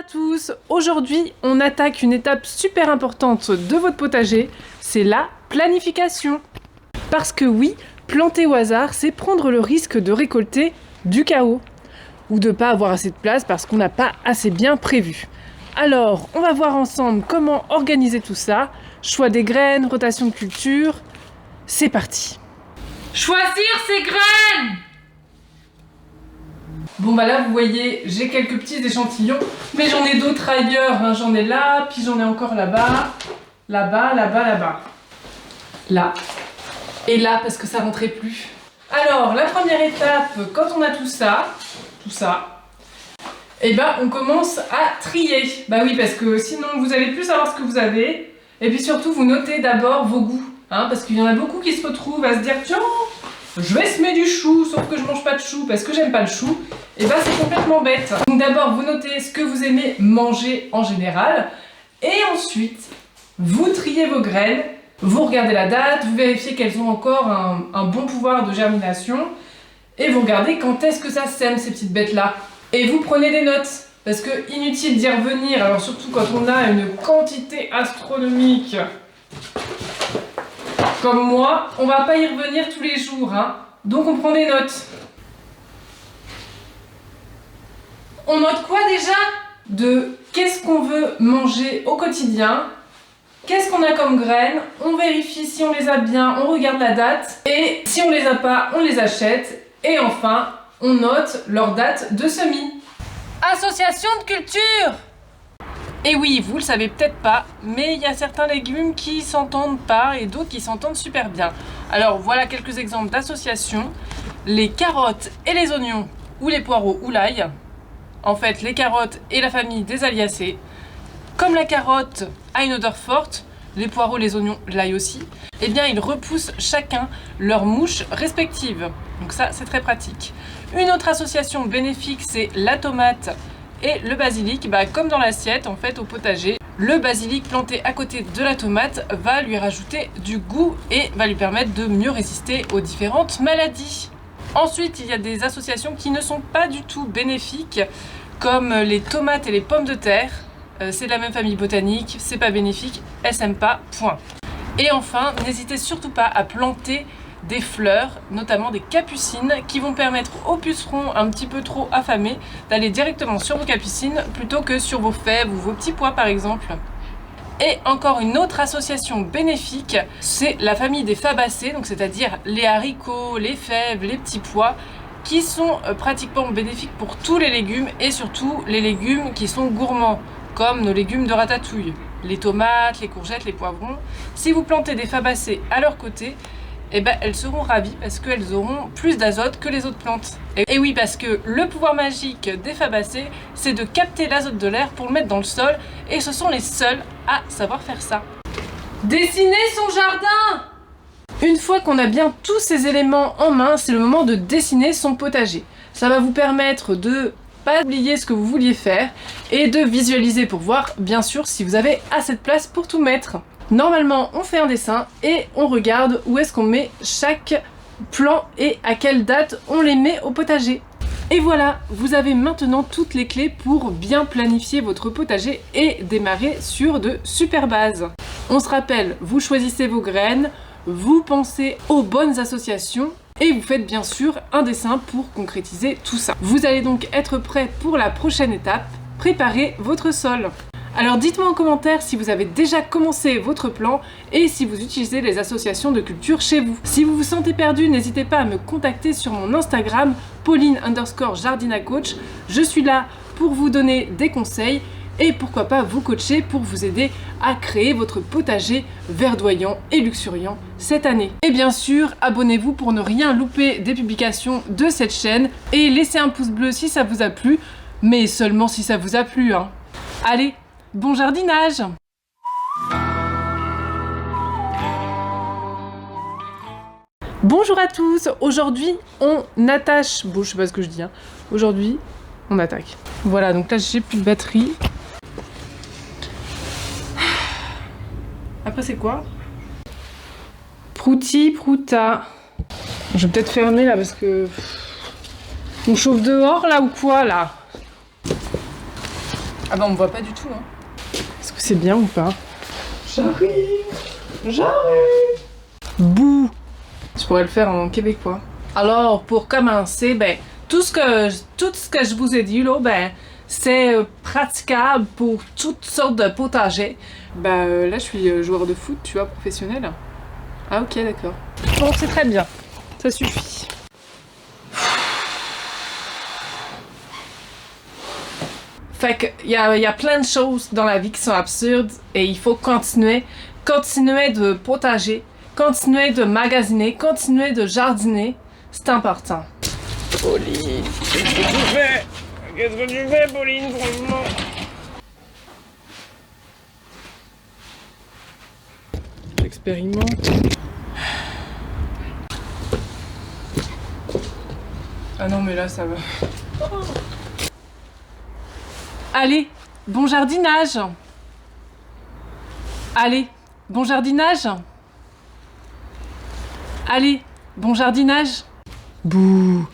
à tous! Aujourd'hui, on attaque une étape super importante de votre potager, c'est la planification. Parce que oui, planter au hasard, c'est prendre le risque de récolter du chaos. Ou de ne pas avoir assez de place parce qu'on n'a pas assez bien prévu. Alors, on va voir ensemble comment organiser tout ça. Choix des graines, rotation de culture. C'est parti! Choisir ses graines! Bon bah là vous voyez j'ai quelques petits échantillons, mais j'en ai d'autres ailleurs, hein. J'en ai là, puis j'en ai encore là-bas, là-bas, là-bas, là-bas, là, et là parce que ça rentrait plus. Alors la première étape, quand on a tout ça, et ben on commence à trier. Bah oui parce que sinon vous allez plus savoir ce que vous avez, et puis surtout vous notez d'abord vos goûts, hein, parce qu'il y en a beaucoup qui se retrouvent à se dire tiens, je vais semer du chou, sauf que je mange pas de chou parce que j'aime pas le chou. Et ben c'est complètement bête. Donc d'abord vous notez ce que vous aimez manger en général. Et ensuite, vous triez vos graines. Vous regardez la date, vous vérifiez qu'elles ont encore un bon pouvoir de germination. Et vous regardez quand est-ce que ça sème ces petites bêtes là. Et vous prenez des notes. Parce que inutile d'y revenir, alors surtout quand on a une quantité astronomique comme moi, on va pas y revenir tous les jours, hein. Donc on prend des notes. On note quoi déjà? De qu'est-ce qu'on veut manger au quotidien, qu'est-ce qu'on a comme graines, on vérifie si on les a bien, on regarde la date, et si on les a pas, on les achète, et enfin, on note leur date de semis. Association de culture! Et oui, vous le savez peut-être pas, mais il y a certains légumes qui s'entendent pas et d'autres qui s'entendent super bien. Alors voilà quelques exemples d'associations. Les carottes et les oignons, ou les poireaux ou l'ail. En fait, les carottes et la famille des Aliacées. Comme la carotte a une odeur forte, les poireaux, les oignons, l'ail aussi, eh bien ils repoussent chacun leurs mouches respectives. Donc ça, c'est très pratique. Une autre association bénéfique, c'est la tomate et le basilic. Comme dans l'assiette, en fait, au potager, le basilic planté à côté de la tomate va lui rajouter du goût et va lui permettre de mieux résister aux différentes maladies. Ensuite, il y a des associations qui ne sont pas du tout bénéfiques, comme les tomates et les pommes de terre. C'est de la même famille botanique, c'est pas bénéfique, elles s'aiment pas, point. Et enfin, n'hésitez surtout pas à planter des fleurs, notamment des capucines, qui vont permettre aux pucerons un petit peu trop affamés d'aller directement sur vos capucines plutôt que sur vos fèves ou vos petits pois par exemple. Et encore une autre association bénéfique, c'est la famille des fabacées, donc c'est-à-dire les haricots, les fèves, les petits pois, qui sont pratiquement bénéfiques pour tous les légumes et surtout les légumes qui sont gourmands, comme nos légumes de ratatouille, les tomates, les courgettes, les poivrons. Si vous plantez des fabacées à leur côté, eh ben, elles seront ravies parce qu'elles auront plus d'azote que les autres plantes. Et oui, parce que le pouvoir magique des fabacées, c'est de capter l'azote de l'air pour le mettre dans le sol, et ce sont les seuls à savoir faire ça. Dessiner son jardin! Une fois qu'on a bien tous ces éléments en main, c'est le moment de dessiner son potager. Ça va vous permettre de pas oublier ce que vous vouliez faire et de visualiser pour voir, bien sûr, si vous avez assez de place pour tout mettre. Normalement, on fait un dessin et on regarde où est-ce qu'on met chaque plan et à quelle date on les met au potager. Et voilà, vous avez maintenant toutes les clés pour bien planifier votre potager et démarrer sur de super bases. On se rappelle, vous choisissez vos graines, vous pensez aux bonnes associations et vous faites bien sûr un dessin pour concrétiser tout ça. Vous allez donc être prêt pour la prochaine étape, préparer votre sol. Alors dites-moi en commentaire si vous avez déjà commencé votre plan et si vous utilisez les associations de culture chez vous. Si vous vous sentez perdu, n'hésitez pas à me contacter sur mon Instagram, Pauline_jardinacoach. Je suis là pour vous donner des conseils et pourquoi pas vous coacher pour vous aider à créer votre potager verdoyant et luxuriant cette année. Et bien sûr, abonnez-vous pour ne rien louper des publications de cette chaîne et laissez un pouce bleu si ça vous a plu, mais seulement si ça vous a plu, hein. Allez, bon jardinage! Bonjour à tous, aujourd'hui on attache, bon je sais pas ce que je dis, hein. Aujourd'hui on attaque. Voilà, donc là j'ai plus de batterie. Après c'est quoi? Prouti, prouta. Je vais peut-être fermer là parce que... On chauffe dehors là ou quoi là? Ah bah on me voit pas du tout, hein. Est-ce que c'est bien ou pas? J'arrive. Bouh. Je pourrais le faire en québécois. Alors, pour commencer, ben, tout ce que je vous ai dit, là, ben, c'est praticable pour toutes sortes de potagers. Bah là, je suis joueur de foot, tu vois, professionnel. Ah ok, d'accord. Bon, c'est très bien. Ça suffit. Fait qu'il y a plein de choses dans la vie qui sont absurdes et il faut continuer de potager, continuer de magasiner, continuer de jardiner. C'est important. Pauline, qu'est-ce que tu fais? Qu'est-ce que tu fais, Pauline, franchement? J'expérimente. Ah non, mais là, ça va. Allez, bon jardinage. Allez, bon jardinage. Allez, bon jardinage. Bouh.